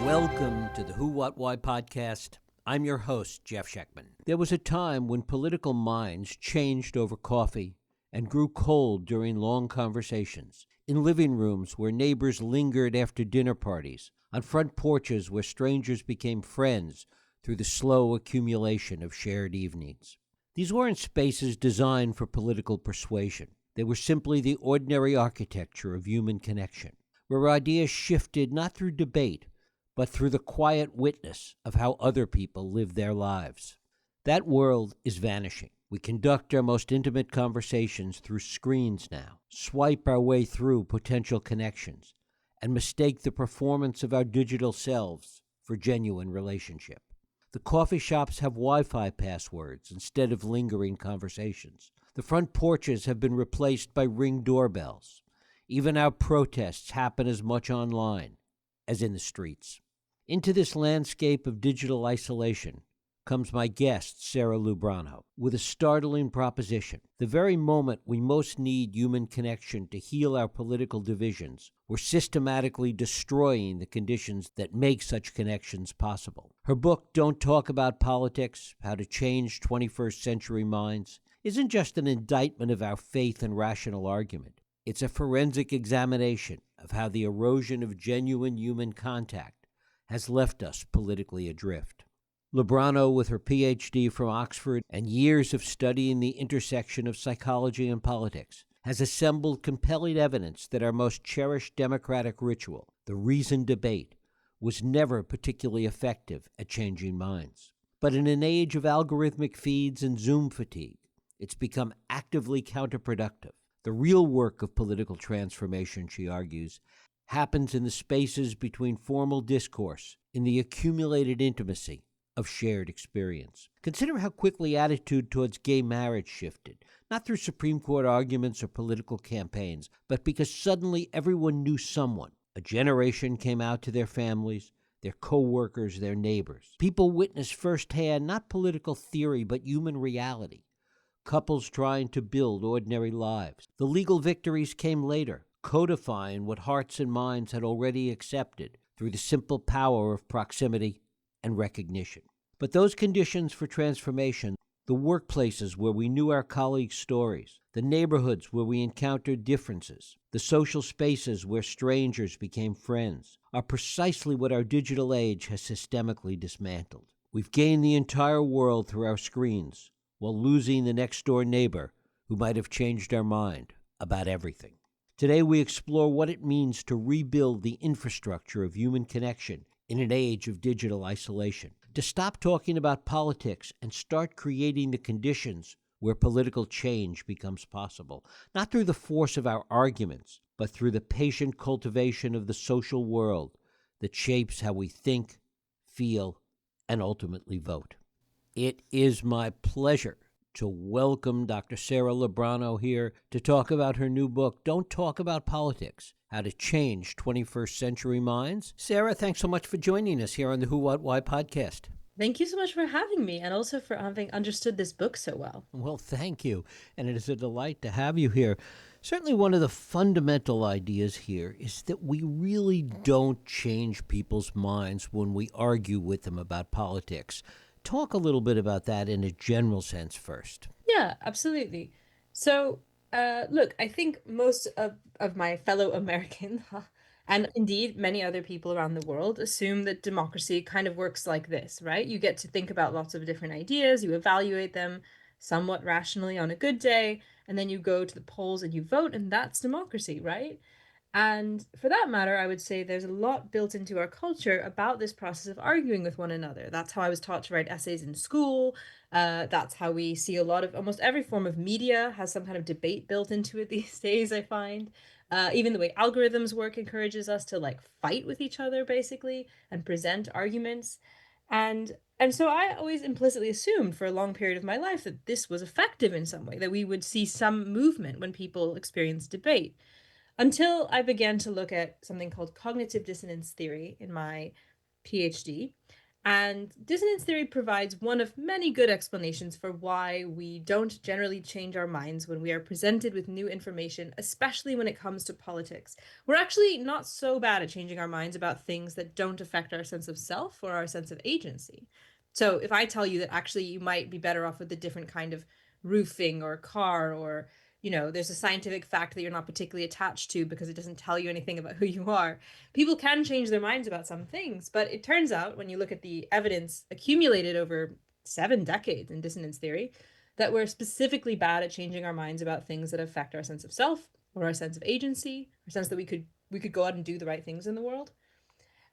Welcome to the Who, What, Why podcast. I'm your host, Jeff Schechtman. There was a time when political minds changed over coffee and grew cold during long conversations, in living rooms where neighbors lingered after dinner parties, on front porches where strangers became friends through the slow accumulation of shared evenings. These weren't spaces designed for political persuasion. They were simply the ordinary architecture of human connection, where ideas shifted not through debate, but through the quiet witness of how other people live their lives. That world is vanishing. We conduct our most intimate conversations through screens now, swipe our way through potential connections, and mistake the performance of our digital selves for genuine relationship. The coffee shops have Wi-Fi passwords instead of lingering conversations. The front porches have been replaced by Ring doorbells. Even our protests happen as much online as in the streets. Into this landscape of digital isolation comes my guest, Sarah Lubrano, with a startling proposition. The very moment we most need human connection to heal our political divisions, we're systematically destroying the conditions that make such connections possible. Her book, Don't Talk About Politics: How to Change 21st Century Minds, isn't just an indictment of our faith and rational argument. It's a forensic examination of how the erosion of genuine human contact has left us politically adrift. Lubrano, with her Ph.D. from Oxford and years of studying the intersection of psychology and politics, has assembled compelling evidence that our most cherished democratic ritual, the reasoned debate, was never particularly effective at changing minds. But in an age of algorithmic feeds and Zoom fatigue, it's become actively counterproductive. The real work of political transformation, she argues, happens in the spaces between formal discourse, in the accumulated intimacy of shared experience. Consider how quickly attitude towards gay marriage shifted, not through Supreme Court arguments or political campaigns, but because suddenly everyone knew someone. A generation came out to their families, their co-workers, their neighbors. People witnessed firsthand not political theory, but human reality. Couples trying to build ordinary lives. The legal victories came later, codifying what hearts and minds had already accepted through the simple power of proximity and recognition. But those conditions for transformation, the workplaces where we knew our colleagues' stories, the neighborhoods where we encountered differences, the social spaces where strangers became friends, are precisely what our digital age has systemically dismantled. We've gained the entire world through our screens, while losing the next-door neighbor who might have changed our mind about everything. Today we explore what it means to rebuild the infrastructure of human connection in an age of digital isolation, to stop talking about politics and start creating the conditions where political change becomes possible, not through the force of our arguments, but through the patient cultivation of the social world that shapes how we think, feel, and ultimately vote. It is my pleasure to welcome Dr. Sarah Lubrano here to talk about her new book, Don't Talk About Politics: How to Change 21st Century Minds. Sarah, thanks so much for joining us here on the Who, What, Why podcast. Thank you so much for having me, and also for having understood this book so well. Well, thank you, and it is a delight to have you here. Certainly one of the fundamental ideas here is that we really don't change people's minds when we argue with them about politics. Talk a little bit about that in a general sense first. Yeah, absolutely. So, look, I think most of my fellow Americans, and indeed many other people around the world, assume that democracy kind of works like this, right? You get to think about lots of different ideas, you evaluate them somewhat rationally on a good day, and then you go to the polls and you vote, and that's democracy, right? And for that matter, I would say there's a lot built into our culture about this process of arguing with one another. That's how I was taught to write essays in school. That's how we see a lot of almost every form of media has some kind of debate built into it these days, I find. Even the way algorithms work encourages us to like fight with each other, basically, and present arguments. And so I always implicitly assumed for a long period of my life that this was effective in some way, that we would see some movement when people experience debate. Until I began to look at something called cognitive dissonance theory in my PhD. And dissonance theory provides one of many good explanations for why we don't generally change our minds when we are presented with new information, especially when it comes to politics. We're actually not so bad at changing our minds about things that don't affect our sense of self or our sense of agency. So if I tell you that actually you might be better off with a different kind of roofing or car, or there's a scientific fact that you're not particularly attached to because it doesn't tell you anything about who you are, people can change their minds about some things. But it turns out, when you look at the evidence accumulated over 7 decades in dissonance theory, that we're specifically bad at changing our minds about things that affect our sense of self or our sense of agency, our sense that we could go out and do the right things in the world.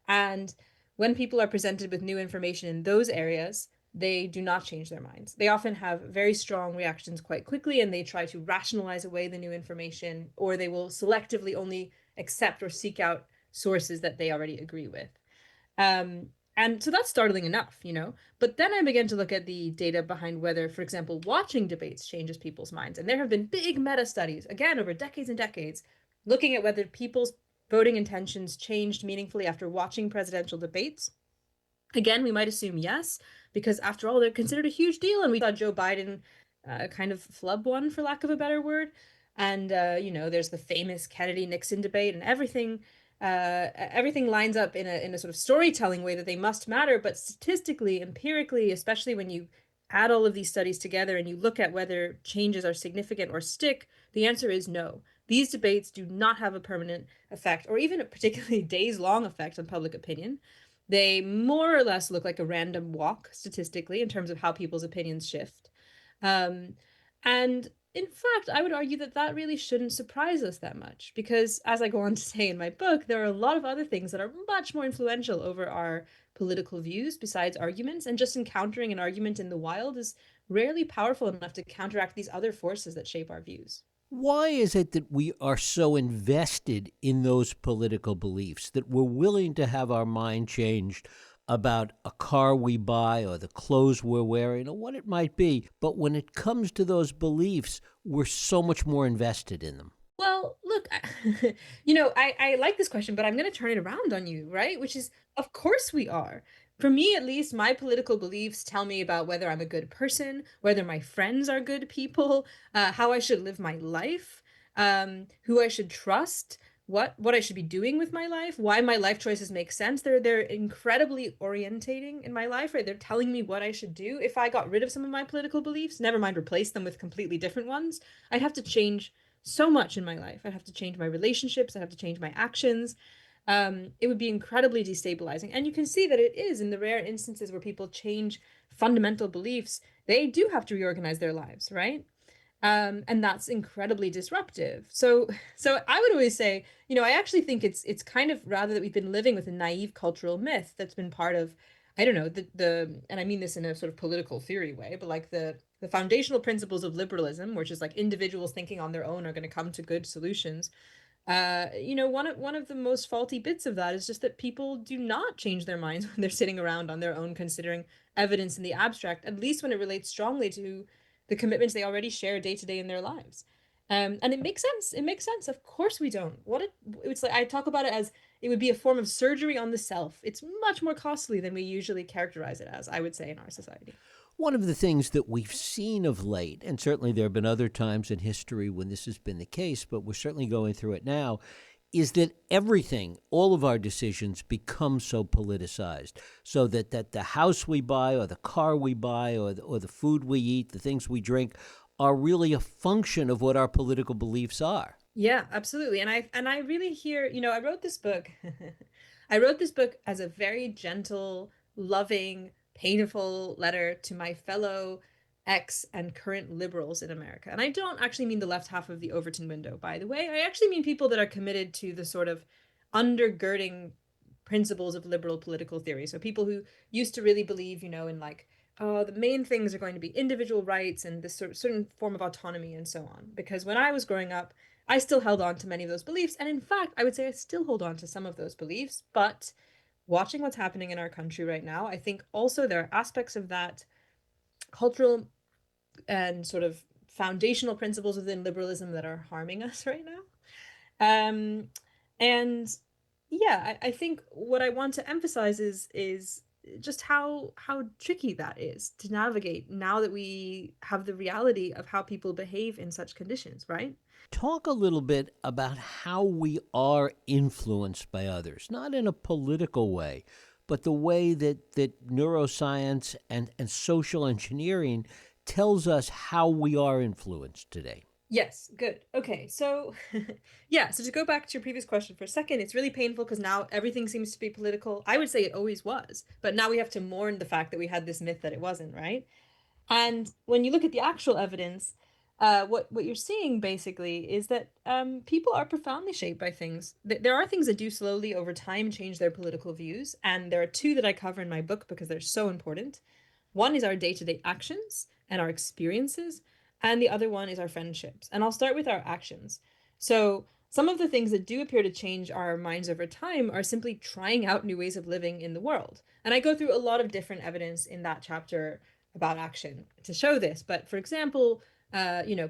And when people are presented with new information in those areas, they do not change their minds. They often have very strong reactions quite quickly, and they try to rationalize away the new information, or they will selectively only accept or seek out sources that they already agree with. And so that's startling enough. But then I began to look at the data behind whether, for example, watching debates changes people's minds. And there have been big meta studies, again, over decades and decades, looking at whether people's voting intentions changed meaningfully after watching presidential debates. Again, we might assume yes, because after all, they're considered a huge deal. And we saw Joe Biden kind of flub one, for lack of a better word. And, there's the famous Kennedy Nixon debate, and everything lines up in a sort of storytelling way that they must matter. But statistically, empirically, especially when you add all of these studies together and you look at whether changes are significant or stick, the answer is no. These debates do not have a permanent effect, or even a particularly days long effect on public opinion. They more or less look like a random walk statistically in terms of how people's opinions shift. Um, and in fact, I would argue that that really shouldn't surprise us that much, because, as I go on to say in my book, there are a lot of other things that are much more influential over our political views besides arguments, and just encountering an argument in the wild is rarely powerful enough to counteract these other forces that shape our views. Why is it that we are so invested in those political beliefs that we're willing to have our mind changed about a car we buy or the clothes we're wearing or what it might be? But when it comes to those beliefs, we're so much more invested in them. Well, look, I like this question, but I'm going to turn it around on you, right? Which is, of course we are. For me, at least, my political beliefs tell me about whether I'm a good person, whether my friends are good people, how I should live my life, who I should trust, what I should be doing with my life, why my life choices make sense. They're incredibly orientating in my life, right? They're telling me what I should do. If I got rid of some of my political beliefs, never mind replace them with completely different ones, I'd have to change so much in my life. I'd have to change my relationships. I'd have to change my actions. It would be incredibly destabilizing. And you can see that it is in the rare instances where people change fundamental beliefs, they do have to reorganize their lives, right? And that's incredibly disruptive. So I would always say, I actually think it's kind of rather that we've been living with a naive cultural myth that's been part of, I don't know, the and I mean this in a sort of political theory way, but like the foundational principles of liberalism, which is like individuals thinking on their own are going to come to good solutions. One of the most faulty bits of that is just that people do not change their minds when they're sitting around on their own considering evidence in the abstract, at least when it relates strongly to the commitments they already share day to day in their lives. And it makes sense. It makes sense. Of course we don't. It's like I talk about it as it would be a form of surgery on the self. It's much more costly than we usually characterize it as, I would say, in our society. One of the things that we've seen of late, and certainly there have been other times in history when this has been the case, but we're certainly going through it now, is that everything, all of our decisions become so politicized. So that the house we buy or the car we buy or the food we eat, the things we drink, are really a function of what our political beliefs are. Yeah, absolutely. And I really hear, I wrote this book. I wrote this book as a very gentle, loving, painful letter to my fellow ex and current liberals in America. And I don't actually mean the left half of the Overton window, by the way. I actually mean people that are committed to the sort of undergirding principles of liberal political theory. So people who used to really believe, in like, oh, the main things are going to be individual rights and this sort of certain form of autonomy and so on. Because when I was growing up, I still held on to many of those beliefs. And in fact, I would say I still hold on to some of those beliefs. But watching what's happening in our country right now, I think also there are aspects of that cultural and sort of foundational principles within liberalism that are harming us right now. Um, and yeah, I think what I want to emphasize is just how tricky that is to navigate now that we have the reality of how people behave in such conditions, right? Talk a little bit about how we are influenced by others, not in a political way, but the way that neuroscience and social engineering tells us how we are influenced today. Yes, good. Okay, so yeah, so to go back to your previous question for a second, it's really painful because now everything seems to be political. I would say it always was, but now we have to mourn the fact that we had this myth that it wasn't, right? And when you look at the actual evidence, what you're seeing basically is that people are profoundly shaped by things. There are things that do slowly over time change their political views, and there are two that I cover in my book because they're so important. One is our day-to-day actions and our experiences, and the other one is our friendships. And I'll start with our actions. So, some of the things that do appear to change our minds over time are simply trying out new ways of living in the world. And I go through a lot of different evidence in that chapter about action to show this. But for example,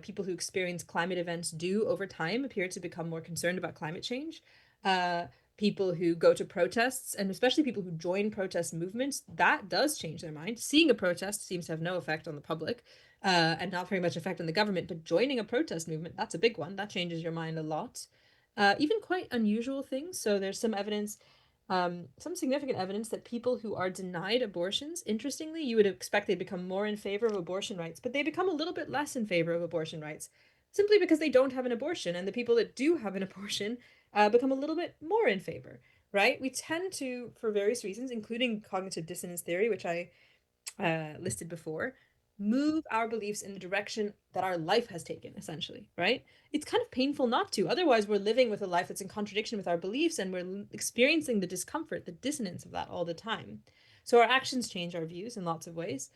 people who experience climate events do over time appear to become more concerned about climate change. Uh, People who go to protests, and especially people who join protest movements, that does change their mind. Seeing a protest seems to have no effect on the public, and not very much effect on the government, but joining a protest movement, that's a big one. That changes your mind a lot. Even quite unusual things. So there's some evidence, some significant evidence that people who are denied abortions, interestingly, you would expect they become more in favor of abortion rights, but they become a little bit less in favor of abortion rights simply because they don't have an abortion. And the people that do have an abortion become a little bit more in favor, right? We tend to, for various reasons, including cognitive dissonance theory, which I listed before, move our beliefs in the direction that our life has taken, essentially, right? It's kind of painful not to. Otherwise, we're living with a life that's in contradiction with our beliefs and we're experiencing the discomfort, the dissonance of that all the time. So our actions change our views in lots of ways.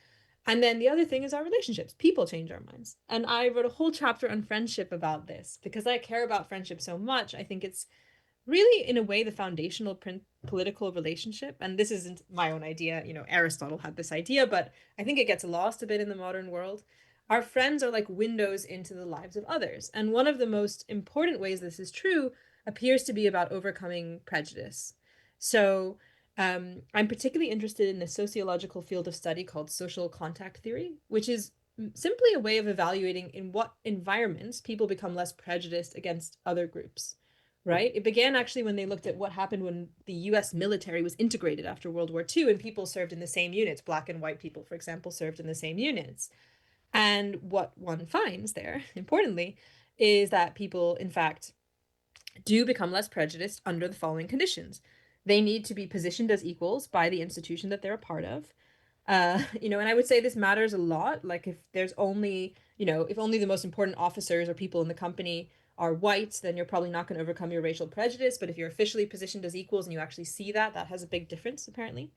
And then the other thing is our relationships. People change our minds. And I wrote a whole chapter on friendship about this because I care about friendship so much. I think it's really, in a way, the foundational political relationship. And this isn't my own idea. Aristotle had this idea, but I think it gets lost a bit in the modern world. Our friends are like windows into the lives of others. And one of the most important ways this is true appears to be about overcoming prejudice. So, I'm particularly interested in the sociological field of study called social contact theory, which is simply a way of evaluating in what environments people become less prejudiced against other groups, right? It began actually when they looked at what happened when the US military was integrated after World War II and people served in the same units. Black and white people, for example, served in the same units. And what one finds there, importantly, is that people, in fact, do become less prejudiced under the following conditions. They need to be positioned as equals by the institution that they're a part of. And I would say this matters a lot. Like if there's only, if only the most important officers or people in the company are white, then you're probably not going to overcome your racial prejudice. But if you're officially positioned as equals and you actually see that, that has a big difference, apparently.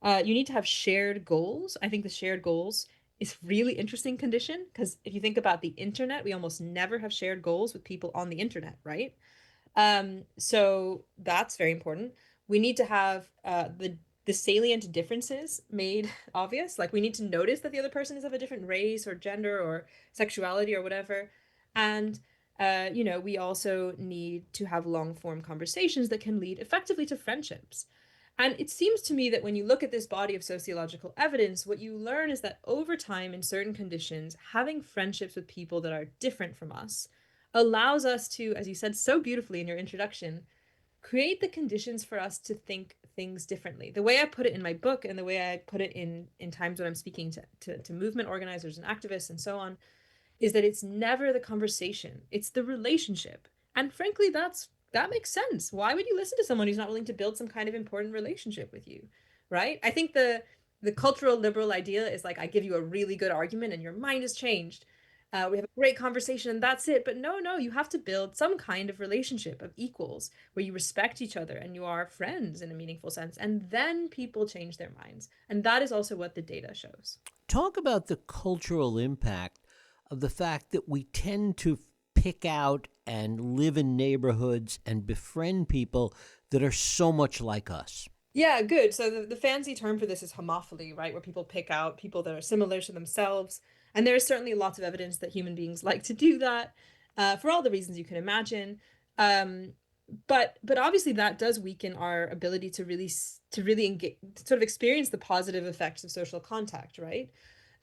You need to have shared goals. I think the shared goals is really interesting condition because if you think about the internet, we almost never have shared goals with people on the internet, right? So that's very important. We need to have the salient differences made obvious. Like we need to notice that the other person is of a different race or gender or sexuality or whatever. And we also need to have long form conversations that can lead effectively to friendships. And it seems to me that when you look at this body of sociological evidence, what you learn is that over time, in certain conditions, having friendships with people that are different from us allows us to, as you said so beautifully in your introduction, create the conditions for us to think things differently. The way I put it in my book and the way I put it in times when I'm speaking to movement organizers and activists and so on is that it's never the conversation, it's the relationship. And frankly, that makes sense. Why would you listen to someone who's not willing to build some kind of important relationship with you? Right? I think the cultural liberal idea is like I give you a really good argument and your mind has changed. We have a great conversation and that's it. But no, you have to build some kind of relationship of equals where you respect each other and you are friends in a meaningful sense. And then people change their minds. And that is also what the data shows. Talk about the cultural impact of the fact that we tend to pick out and live in neighborhoods and befriend people that are so much like us. Yeah, good. So the fancy term for this is homophily, right? Where people pick out people that are similar to themselves. And there's certainly lots of evidence that human beings like to do that for all the reasons you can imagine. Um, But obviously that does weaken our ability to really engage, sort of experience the positive effects of social contact, right?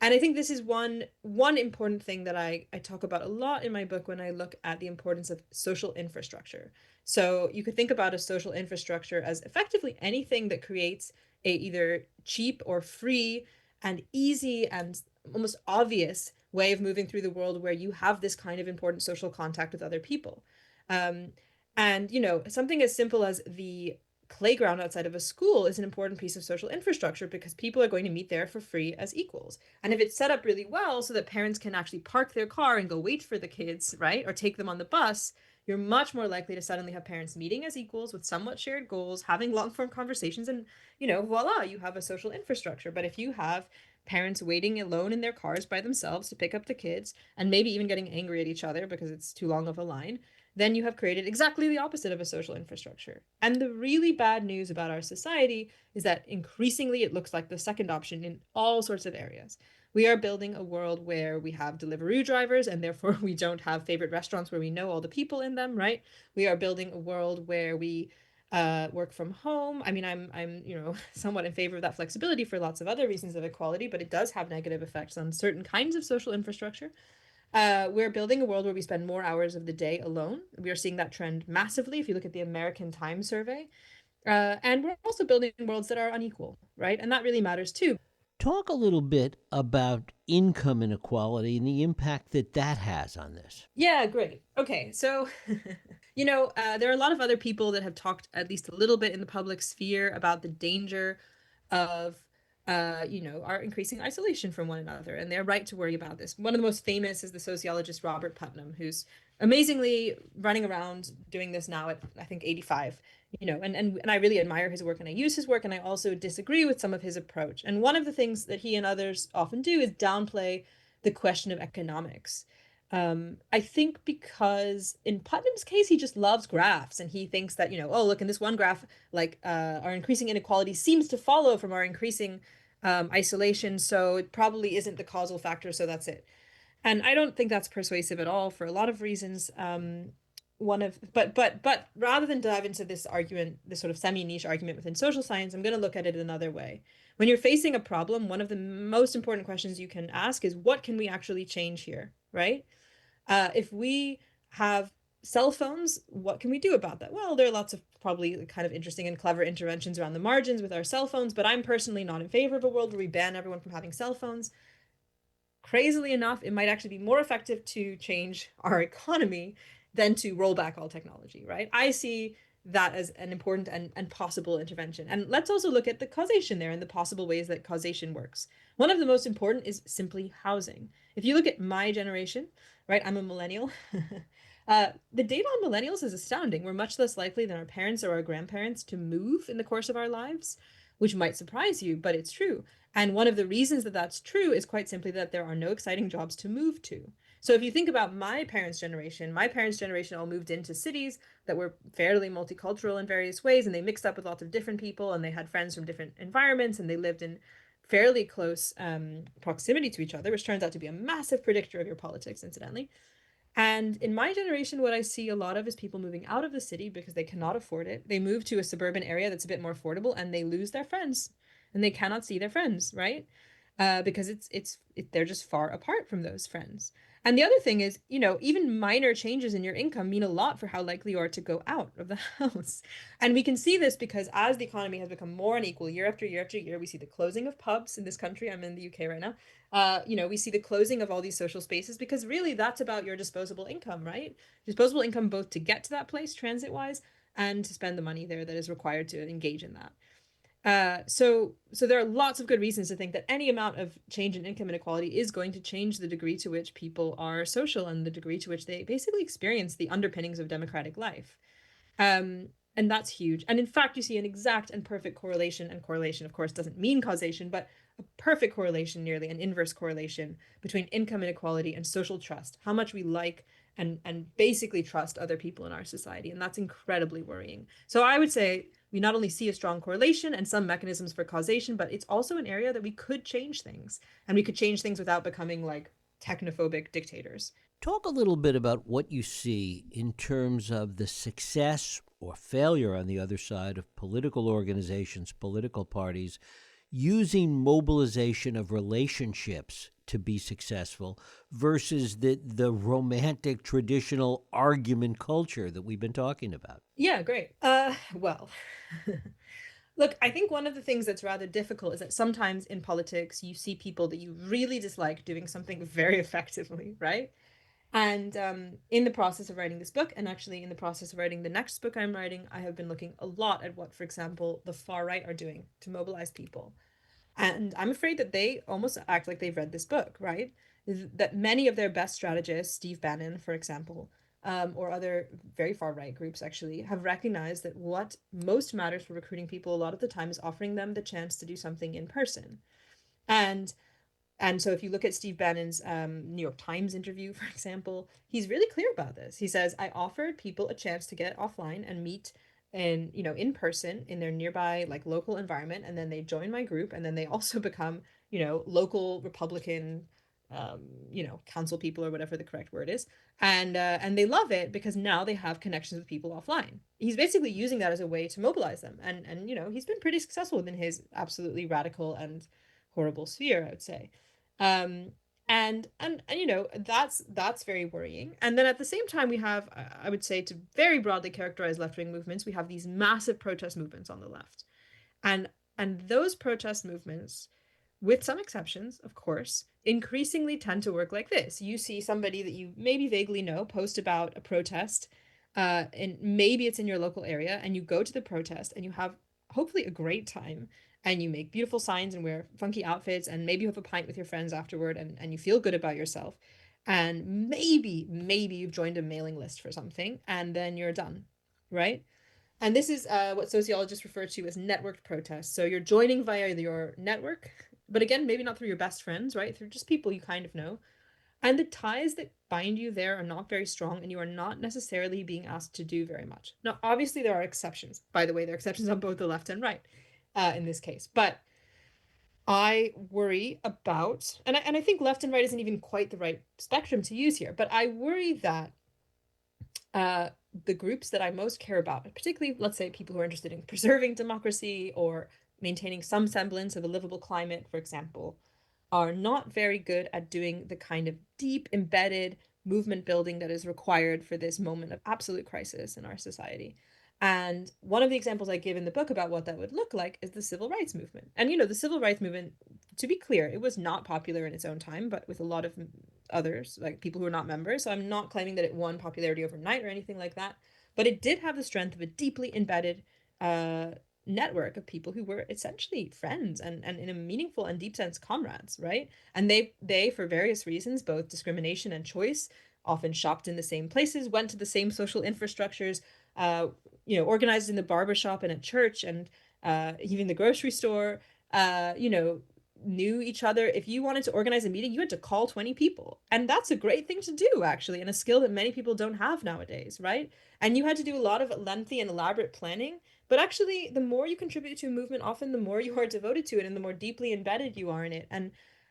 And I think this is one important thing that I talk about a lot in my book when I look at the importance of social infrastructure. So you could think about a social infrastructure as effectively anything that creates a either cheap or free and easy and almost obvious way of moving through the world where you have this kind of important social contact with other people. Um, and, something as simple as the playground outside of a school is an important piece of social infrastructure because people are going to meet there for free as equals. And if it's set up really well so that parents can actually park their car and go wait for the kids, right? Or take them on the bus, you're much more likely to suddenly have parents meeting as equals with somewhat shared goals, having long form conversations, and, voila, you have a social infrastructure. But if you have parents waiting alone in their cars by themselves to pick up the kids and maybe even getting angry at each other because it's too long of a line, then you have created exactly the opposite of a social infrastructure. And the really bad news about our society is that increasingly it looks like the second option in all sorts of areas. We are building a world where we have Deliveroo drivers and therefore we don't have favorite restaurants where we know all the people in them, right? We are building a world where we work from home. I mean, I'm somewhat in favor of that flexibility for lots of other reasons of equality, but it does have negative effects on certain kinds of social infrastructure. We're building a world where we spend more hours of the day alone. We are seeing that trend massively if you look at the American Time survey. And we're also building worlds that are unequal, right? And that really matters too. Talk a little bit about income inequality and the impact that that has on this. Yeah, great. Okay, so there are a lot of other people that have talked at least a little bit in the public sphere about the danger of our increasing isolation from one another, and they're right to worry about this. One of the most famous is the sociologist Robert Putnam, who's amazingly running around doing this now at I think 85. And I really admire his work and I use his work, and I also disagree with some of his approach. And one of the things that he and others often do is downplay the question of economics. I think because in Putnam's case, he just loves graphs and he thinks that, oh, look, in this one graph, like our increasing inequality seems to follow from our increasing isolation. So it probably isn't the causal factor. So that's it. And I don't think that's persuasive at all for a lot of reasons. But rather than dive into this argument, this sort of semi-niche argument within social science, I'm going to look at it another way. When you're facing a problem, one of the most important questions you can ask is what can we actually change here, right? If we have cell phones, what can we do about that? Well, there are lots of probably kind of interesting and clever interventions around the margins with our cell phones, but I'm personally not in favor of a world where we ban everyone from having cell phones. Crazily enough, it might actually be more effective to change our economy than to roll back all technology, right? I see that as an important and possible intervention. And let's also look at the causation there and the possible ways that causation works. One of the most important is simply housing. If you look at my generation, right, I'm a millennial. The data on millennials is astounding. We're much less likely than our parents or our grandparents to move in the course of our lives, which might surprise you, but it's true. And one of the reasons that that's true is quite simply that there are no exciting jobs to move to. So if you think about my parents' generation all moved into cities that were fairly multicultural in various ways, and they mixed up with lots of different people, and they had friends from different environments, and they lived in fairly close proximity to each other, which turns out to be a massive predictor of your politics, incidentally. And in my generation, what I see a lot of is people moving out of the city because they cannot afford it. They move to a suburban area that's a bit more affordable and they lose their friends and they cannot see their friends, right? Because they're just far apart from those friends. And the other thing is, even minor changes in your income mean a lot for how likely you are to go out of the house. And we can see this because as the economy has become more unequal year after year after year, we see the closing of pubs in this country. I'm in the UK right now. We see the closing of all these social spaces because really that's about your disposable income, right? Disposable income both to get to that place transit wise and to spend the money there that is required to engage in that. So there are lots of good reasons to think that any amount of change in income inequality is going to change the degree to which people are social and the degree to which they basically experience the underpinnings of democratic life. And that's huge. And in fact, you see an exact and perfect correlation, and correlation, of course, doesn't mean causation, but a perfect correlation, nearly an inverse correlation between income inequality and social trust, how much we like and basically trust other people in our society. And that's incredibly worrying. So I would say we not only see a strong correlation and some mechanisms for causation, but it's also an area that we could change things. And we could change things without becoming like technophobic dictators. Talk a little bit about what you see in terms of the success or failure on the other side of political organizations, political parties, using mobilization of relationships to be successful versus the romantic traditional argument culture that we've been talking about? Yeah, great. Well, look, I think one of the things that's rather difficult is that sometimes in politics you see people that you really dislike doing something very effectively, right? And in the process of writing this book, and actually in the process of writing the next book I'm writing, I have been looking a lot at what, for example, the far right are doing to mobilize people. And I'm afraid that they almost act like they've read this book, right? That many of their best strategists, Steve Bannon, for example, or other very far right groups actually, have recognized that what most matters for recruiting people a lot of the time is offering them the chance to do something in person. And and so if you look at Steve Bannon's New York Times interview, for example, he's really clear about this. He says, I offered people a chance to get offline and meet in person in their nearby like local environment. And then they join my group and then they also become, local Republican, council people or whatever the correct word is. And they love it because now they have connections with people offline. He's basically using that as a way to mobilize them. And he's been pretty successful within his absolutely radical and horrible sphere, I would say. Um, and that's very worrying. And then at the same time, we have, I would say, to very broadly characterize left-wing movements, we have these massive protest movements on the left. And and those protest movements, with some exceptions, of course, increasingly tend to work like this. You see somebody that you maybe vaguely know post about a protest, and maybe it's in your local area, and you go to the protest and you have hopefully a great time, and you make beautiful signs and wear funky outfits, and maybe you have a pint with your friends afterward, and you feel good about yourself. And maybe you've joined a mailing list for something, and then you're done, right? And this is what sociologists refer to as networked protests. So you're joining via your network, but again, maybe not through your best friends, right? Through just people you kind of know. And the ties that bind you there are not very strong, and you are not necessarily being asked to do very much. Now, obviously, there are exceptions. By the way, there are exceptions on both the left and right in this case. But I worry about, and I think left and right isn't even quite the right spectrum to use here, but I worry that uh, the groups that I most care about, particularly, let's say, people who are interested in preserving democracy or maintaining some semblance of a livable climate, for example, are not very good at doing the kind of deep, embedded movement building that is required for this moment of absolute crisis in our society. And one of the examples I give in the book about what that would look like is the civil rights movement. And, the civil rights movement, to be clear, it was not popular in its own time, but with a lot of others, like people who are not members. So I'm not claiming that it won popularity overnight or anything like that. But it did have the strength of a deeply embedded uh, network of people who were essentially friends and in a meaningful and deep sense comrades, right? And they for various reasons, both discrimination and choice, often shopped in the same places, went to the same social infrastructures, organized in the barber shop and at church and even the grocery store, knew each other. If you wanted to organize a meeting, you had to call 20 people. And that's a great thing to do, actually, and a skill that many people don't have nowadays, right? And you had to do a lot of lengthy and elaborate planning. But actually, the more you contribute to a movement, often the more you are devoted to it and the more deeply embedded you are in it. And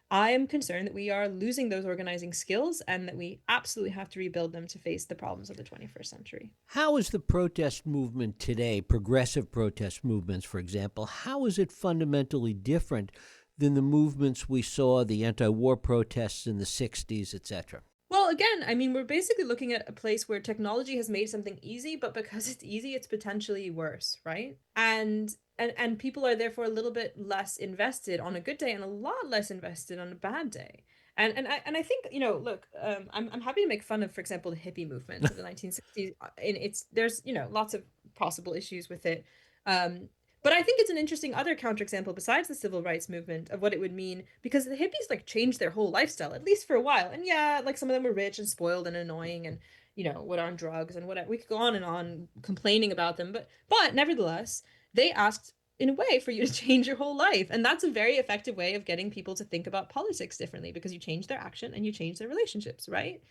I am concerned that we are losing those organizing skills and that we absolutely have to rebuild them to face the problems of the 21st century. How is the protest movement today, progressive protest movements, for example, how is it fundamentally different than the movements we saw, the anti war protests in the 60s, etc.? Well, again, I mean, we're basically looking at a place where technology has made something easy, but because it's easy, it's potentially worse, right? And people are therefore a little bit less invested on a good day and a lot less invested on a bad day. And I think, look, I'm happy to make fun of, for example, the hippie movement of the 1960s. And there's, lots of possible issues with it. Um, but I think it's an interesting other counterexample besides the civil rights movement of what it would mean, because the hippies like changed their whole lifestyle, at least for a while. And yeah, like some of them were rich and spoiled and annoying and, what on drugs and what we could go on and on complaining about them. But nevertheless, they asked in a way for you to change your whole life. And that's a very effective way of getting people to think about politics differently because you change their action and you change their relationships, right?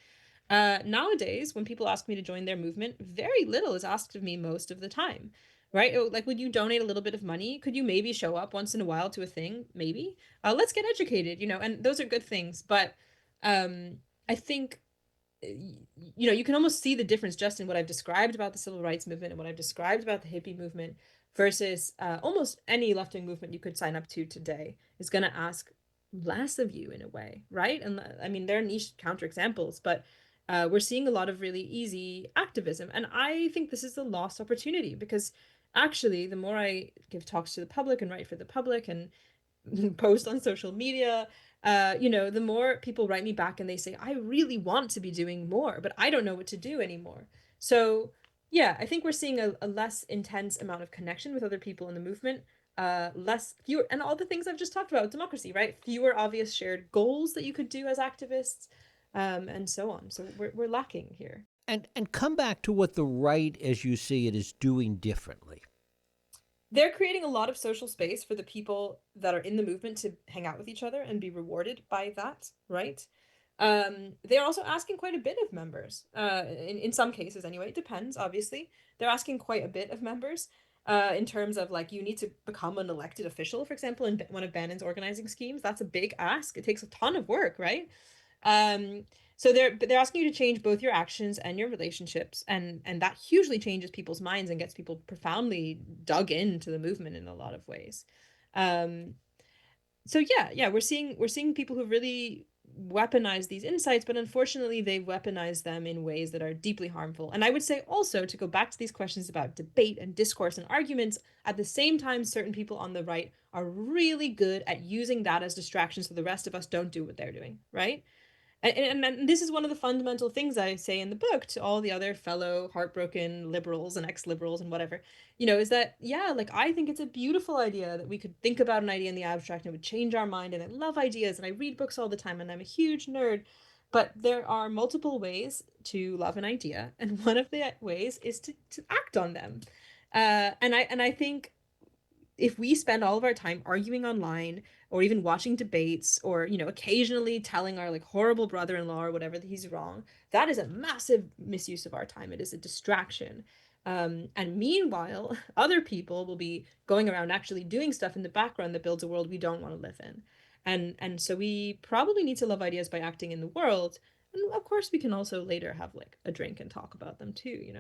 Nowadays, when people ask me to join their movement, very little is asked of me most of the time, right? Oh, like, would you donate a little bit of money? Could you maybe show up once in a while to a thing? Maybe. Let's get educated, and those are good things. But I think you can almost see the difference just in what I've described about the civil rights movement and what I've described about the hippie movement versus almost any left wing movement you could sign up to today is going to ask less of you in a way, right? And I mean, there are niche counterexamples, but we're seeing a lot of really easy activism. And I think this is a lost opportunity because actually, the more I give talks to the public and write for the public and post on social media, the more people write me back and they say, I really want to be doing more, but I don't know what to do anymore. So, yeah, I think we're seeing a less intense amount of connection with other people in the movement, fewer, and all the things I've just talked about, democracy, right? Fewer obvious shared goals that you could do as activists, and so on. So we're lacking here. And come back to what the right, as you see it, is doing differently. They're creating a lot of social space for the people that are in the movement to hang out with each other and be rewarded by that, right? They're also asking quite a bit of members. In some cases, anyway, it depends, obviously. They're asking quite a bit of members in terms of like you need to become an elected official, for example, in one of Bannon's organizing schemes. That's a big ask. It takes a ton of work, right? Um, so they're asking you to change both your actions and your relationships, and that hugely changes people's minds and gets people profoundly dug into the movement in a lot of ways. Um, so yeah, we're seeing people who really weaponize these insights, but unfortunately they've weaponized them in ways that are deeply harmful. And I would say also to go back to these questions about debate and discourse and arguments, at the same time, certain people on the right are really good at using that as distractions so the rest of us don't do what they're doing, right? And this is one of the fundamental things I say in the book to all the other fellow heartbroken liberals and ex-liberals and whatever, is that, yeah, like I think it's a beautiful idea that we could think about an idea in the abstract and it would change our mind. And I love ideas and I read books all the time and I'm a huge nerd. But there are multiple ways to love an idea. And one of the ways is to act on them. And I think if we spend all of our time arguing online or even watching debates or occasionally telling our like horrible brother-in-law or whatever that he's wrong, that is a massive misuse of our time. It is a distraction. And meanwhile, other people will be going around actually doing stuff in the background that builds a world we don't want to live in. And so we probably need to love ideas by acting in the world. And of course we can also later have like a drink and talk about them too.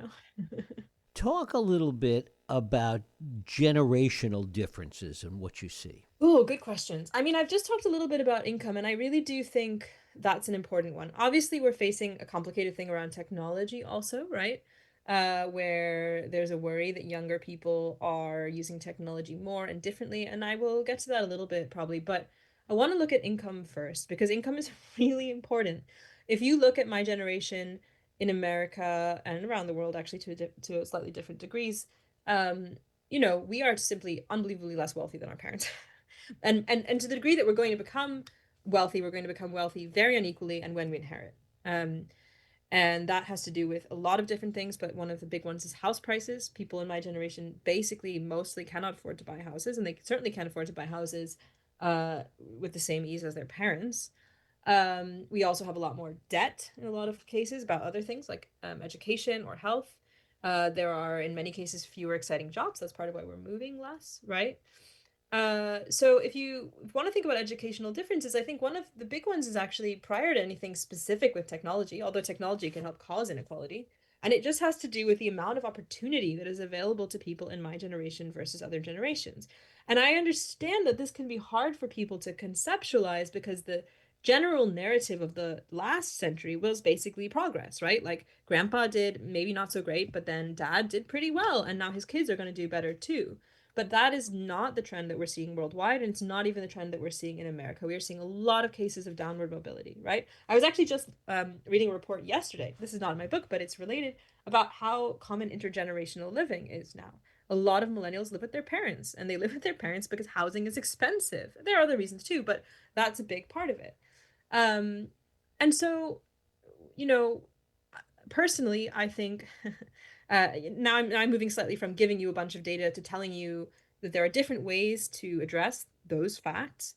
Talk a little bit about generational differences in what you see. Oh, good questions. I mean, I've just talked a little bit about income, and I really do think that's an important one. Obviously, we're facing a complicated thing around technology, also, right? Where there's a worry that younger people are using technology more and differently, and I will get to that a little bit probably, but I want to look at income first because income is really important. If you look at my generation in America and around the world, actually, to slightly different degrees, um, we are simply unbelievably less wealthy than our parents. And to the degree that we're going to become wealthy, we're going to become wealthy very unequally and when we inherit. Um, and that has to do with a lot of different things, but one of the big ones is house prices. People in my generation basically mostly cannot afford to buy houses, and they certainly can't afford to buy houses with the same ease as their parents. We also have a lot more debt in a lot of cases about other things like education or health. There are, in many cases, fewer exciting jobs. That's part of why we're moving less, right? So if you want to think about educational differences, I think one of the big ones is actually prior to anything specific with technology, although technology can help cause inequality. And it just has to do with the amount of opportunity that is available to people in my generation versus other generations. And I understand that this can be hard for people to conceptualize because the general narrative of the last century was basically progress, right? Like grandpa did maybe not so great, but then dad did pretty well, and now his kids are going to do better too. But that is not the trend that we're seeing worldwide, and it's not even the trend that we're seeing in America. We are seeing a lot of cases of downward mobility, right? I was actually just reading a report yesterday. This is not in my book, but it's related about how common intergenerational living is now. A lot of millennials live with their parents, and they live with their parents because housing is expensive. There are other reasons too, but that's a big part of it. Um, and so, you know, personally, I think now I'm moving slightly from giving you a bunch of data to telling you that there are different ways to address those facts.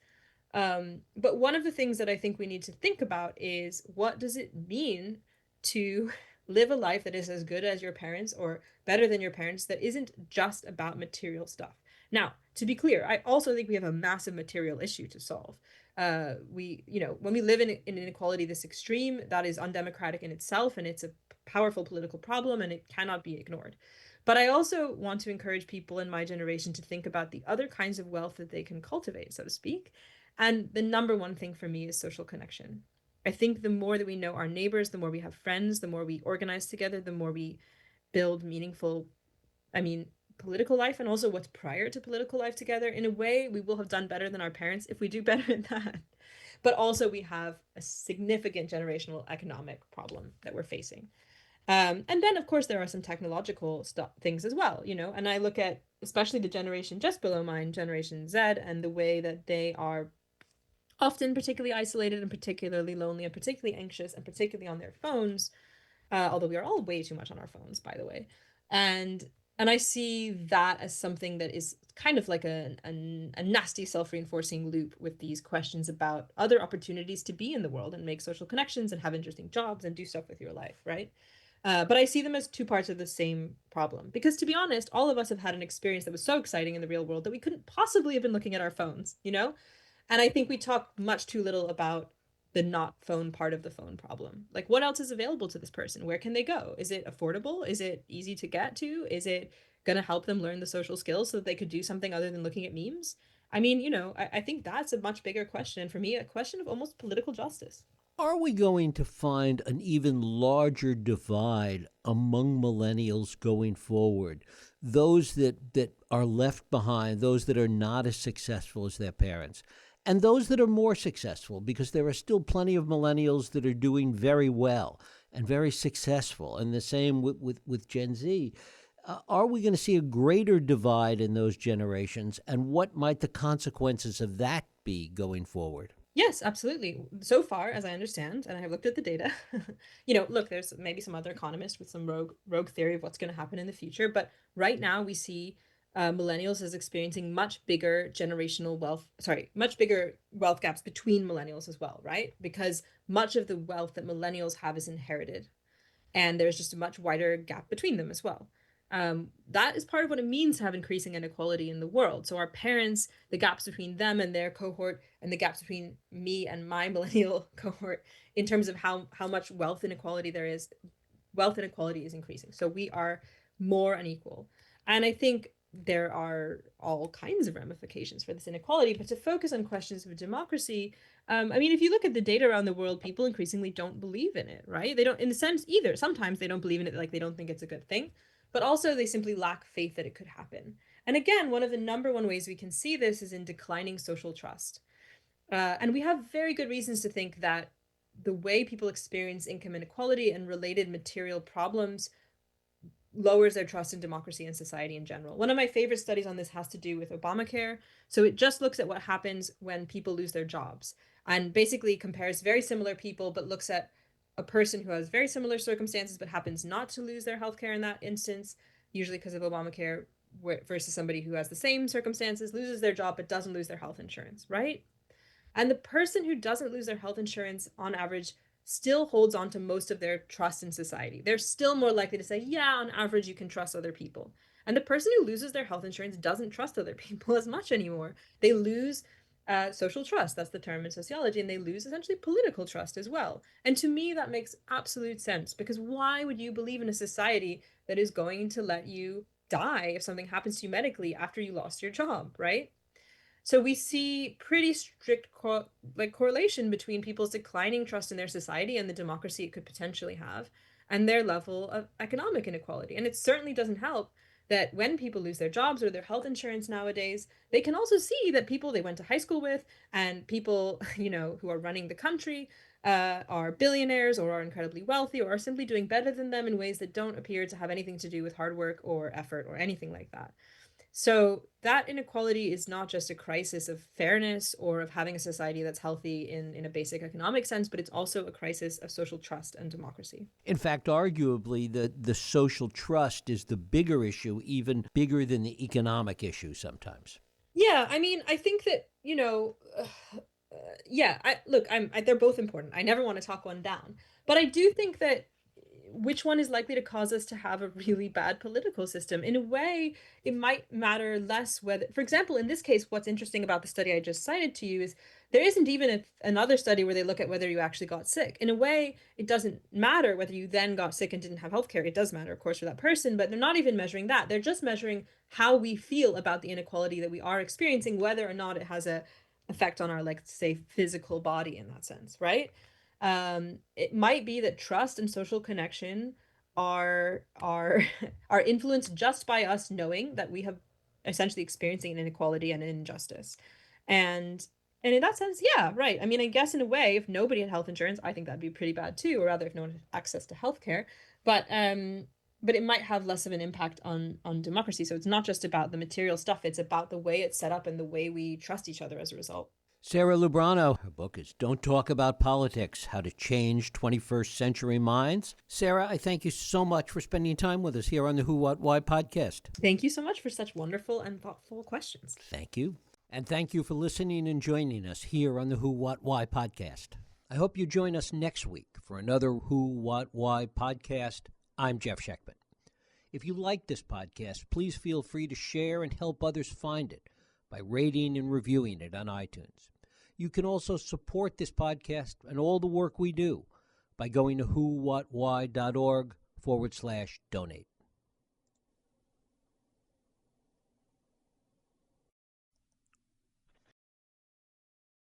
But one of the things that I think we need to think about is what does it mean to live a life that is as good as your parents or better than your parents that isn't just about material stuff? Now, to be clear, I also think we have a massive material issue to solve. When we live in inequality this extreme, that is undemocratic in itself, and it's a powerful political problem, and it cannot be ignored. But I also want to encourage people in my generation to think about the other kinds of wealth that they can cultivate, so to speak. And the number one thing for me is social connection. I think the more that we know our neighbors, the more we have friends, the more we organize together, the more we build meaningful, I mean, political life and also what's prior to political life together. In a way, we will have done better than our parents if we do better at that. But also, we have a significant generational economic problem that we're facing. And then, of course, there are some technological things as well, and I look at especially the generation just below mine, Generation Z, and the way that they are often particularly isolated and particularly lonely and particularly anxious and particularly on their phones, although we are all way too much on our phones, by the way. And and I see that as something that is kind of like a nasty self-reinforcing loop with these questions about other opportunities to be in the world and make social connections and have interesting jobs and do stuff with your life, right? But I see them as two parts of the same problem. Because to be honest, all of us have had an experience that was so exciting in the real world that we couldn't possibly have been looking at our phones, you know? And I think we talk much too little about the not phone part of the phone problem. Like, what else is available to this person? Where can they go? Is it affordable? Is it easy to get to? Is it going to help them learn the social skills so that they could do something other than looking at memes? I mean, I think that's a much bigger question. And for me, a question of almost political justice. Are we going to find an even larger divide among millennials going forward? Those that are left behind, those that are not as successful as their parents, and those that are more successful, because there are still plenty of millennials that are doing very well and very successful. And the same with Gen Z. Are we going to see a greater divide in those generations? And what might the consequences of that be going forward? Yes, absolutely. So far, as I understand, and I have looked at the data, look, there's maybe some other economist with some rogue theory of what's going to happen in the future, but right now we see millennials as experiencing much bigger wealth gaps between millennials as well, right? Because much of the wealth that millennials have is inherited, and there's just a much wider gap between them as well. That is part of what it means to have increasing inequality in the world. So our parents, the gaps between them and their cohort, and the gaps between me and my millennial cohort, in terms of how much wealth inequality is increasing. So we are more unequal, and I think there are all kinds of ramifications for this inequality. But to focus on questions of democracy, I mean, if you look at the data around the world, people increasingly don't believe in it, right? They don't, in a sense, either. Sometimes they don't believe in it, like they don't think it's a good thing, but also they simply lack faith that it could happen. And again, one of the number one ways we can see this is in declining social trust. And we have very good reasons to think that the way people experience income inequality and related material problems lowers their trust in democracy and society in general. One of my favorite studies on this has to do with Obamacare. So it just looks at what happens when people lose their jobs and basically compares very similar people, but looks at a person who has very similar circumstances but happens not to lose their healthcare in that instance, usually because of Obamacare, versus somebody who has the same circumstances, loses their job, but doesn't lose their health insurance, right? And the person who doesn't lose their health insurance on average still holds on to most of their trust in society. They're still more likely to say, yeah, on average, you can trust other people. And the person who loses their health insurance doesn't trust other people as much anymore. They lose social trust. That's the term in sociology. And they lose essentially political trust as well. And to me, that makes absolute sense because why would you believe in a society that is going to let you die if something happens to you medically after you lost your job, right? So we see pretty strict correlation between people's declining trust in their society and the democracy it could potentially have and their level of economic inequality. And it certainly doesn't help that when people lose their jobs or their health insurance nowadays, they can also see that people they went to high school with and people, who are running the country are billionaires or are incredibly wealthy or are simply doing better than them in ways that don't appear to have anything to do with hard work or effort or anything like that. So that inequality is not just a crisis of fairness or of having a society that's healthy in a basic economic sense, but it's also a crisis of social trust and democracy. In fact, arguably, the social trust is the bigger issue, even bigger than the economic issue sometimes. Yeah, I mean, I think that, yeah, they're both important. I never want to talk one down. But I do think that which one is likely to cause us to have a really bad political system? In a way, it might matter less whether, for example, in this case, what's interesting about the study I just cited to you is there isn't even another study where they look at whether you actually got sick. In a way, it doesn't matter whether you then got sick and didn't have healthcare. It does matter, of course, for that person, but they're not even measuring that. They're just measuring how we feel about the inequality that we are experiencing, whether or not it has a effect on our, like, say, physical body in that sense, right? It might be that trust and social connection are are influenced just by us knowing that we have essentially experiencing an inequality and an injustice. And in that sense, yeah, right. I mean, I guess in a way, if nobody had health insurance, I think that'd be pretty bad too, or rather if no one had access to healthcare. But but it might have less of an impact on democracy. So it's not just about the material stuff, it's about the way it's set up and the way we trust each other as a result. Sarah Lubrano, her book is Don't Talk About Politics, How to Change 21st Century Minds. Sarah, I thank you so much for spending time with us here on the Who, What, Why podcast. Thank you so much for such wonderful and thoughtful questions. Thank you. And thank you for listening and joining us here on the Who, What, Why podcast. I hope you join us next week for another Who, What, Why podcast. I'm Jeff Sheckman. If you like this podcast, please feel free to share and help others find it by rating and reviewing it on iTunes. You can also support this podcast and all the work we do by going to whowhatwhy.org/donate.